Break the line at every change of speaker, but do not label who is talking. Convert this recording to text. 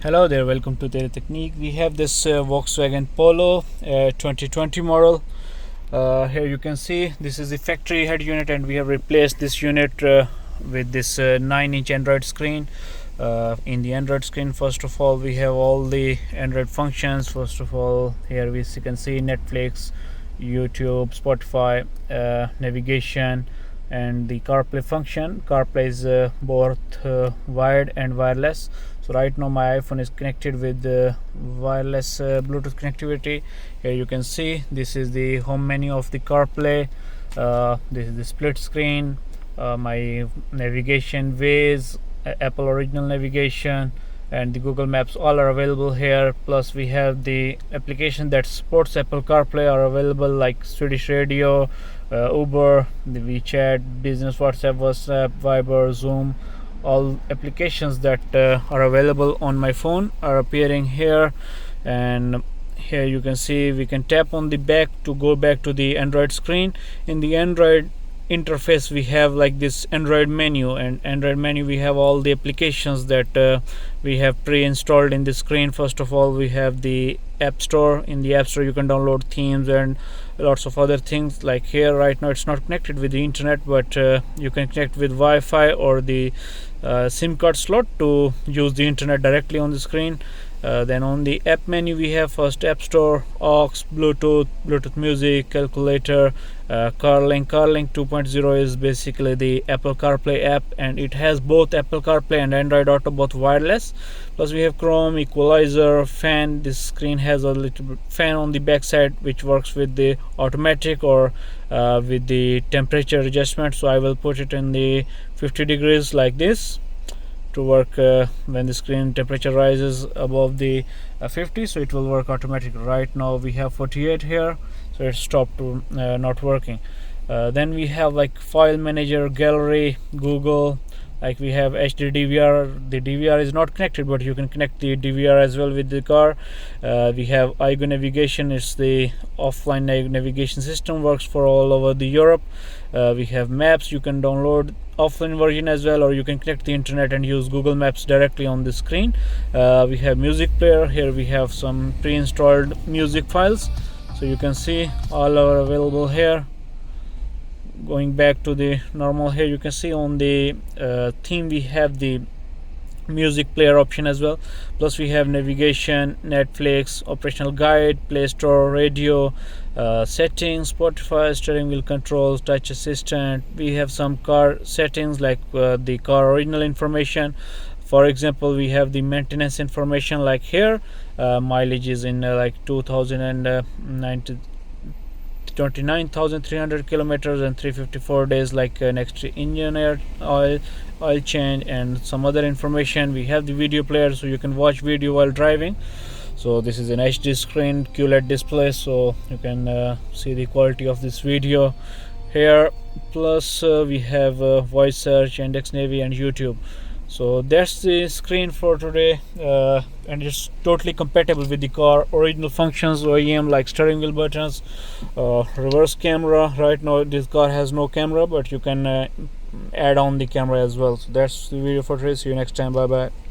Hello there, welcome to Tereteknik. We have this Volkswagen Polo 2020 model. Here you can see this is the factory head unit, and we have replaced this unit with this 9-inch Android screen. In the Android screen, first of all, we have all the Android functions. First of all, here we can see Netflix, YouTube, Spotify, navigation, and the CarPlay function. CarPlay is both wired and wireless. So right now my iPhone is connected with wireless Bluetooth connectivity. Here you can see this is the home menu of the CarPlay. This is the split screen, my navigation, Waze, Apple original navigation, and the Google Maps all are available here. Plus we have the application that supports Apple CarPlay are available, like Swedish Radio, Uber, the WeChat, Business, WhatsApp, Viber, Zoom. All applications that are available on my phone are appearing here. And here you can see we can tap on the back to go back to the Android screen. In the Android interface we have like this Android menu, and Android menu we have all the applications that we have pre-installed in the screen. First of all, we have the App Store. In the App Store you can download themes and lots of other things. Like here right now it's not connected with the internet, but you can connect with Wi-Fi or the SIM card slot to use the internet directly on the screen. Then on the app menu we have first App Store, aux, Bluetooth music, calculator, CarLink. CarLink 2.0 is basically the Apple CarPlay app, and it has both Apple CarPlay and Android Auto, both wireless. Plus we have Chrome, equalizer, fan. This screen has a little fan on the back side which works with the automatic or with the temperature adjustment. So I will put it in the 50 degrees like this to work when the screen temperature rises above the 50, so it will work automatically. Right now we have 48 here, so it stopped to not working. Then we have like file manager, gallery, Google. Like we have HD DVR. The DVR is not connected, but you can connect the DVR as well with the car. We have iGo navigation. It's the offline navigation system, works for all over the Europe. We have maps. You can download offline version as well, or you can connect the internet and use Google Maps directly on the screen. We have music player. Here we have some pre-installed music files, so you can see all are available here. Going back to the normal, here you can see on the theme we have the music player option as well. Plus we have navigation, Netflix, operational guide, Play Store, radio, settings, Spotify, steering wheel controls, touch assistant. We have some car settings like the car original information. For example, we have the maintenance information, like here mileage is in like 29,300 kilometers and 354 days, like next engine oil change, and some other information. We have the video player, so you can watch video while driving. So this is an HD screen QLED display, so you can see the quality of this video here. Plus we have voice search, index navy, and YouTube. So that's the screen for today, and it's totally compatible with the car original functions, OEM, like steering wheel buttons, reverse camera. Right now this car has no camera, but you can add on the camera as well. So that's the video for today. See you next time. Bye bye.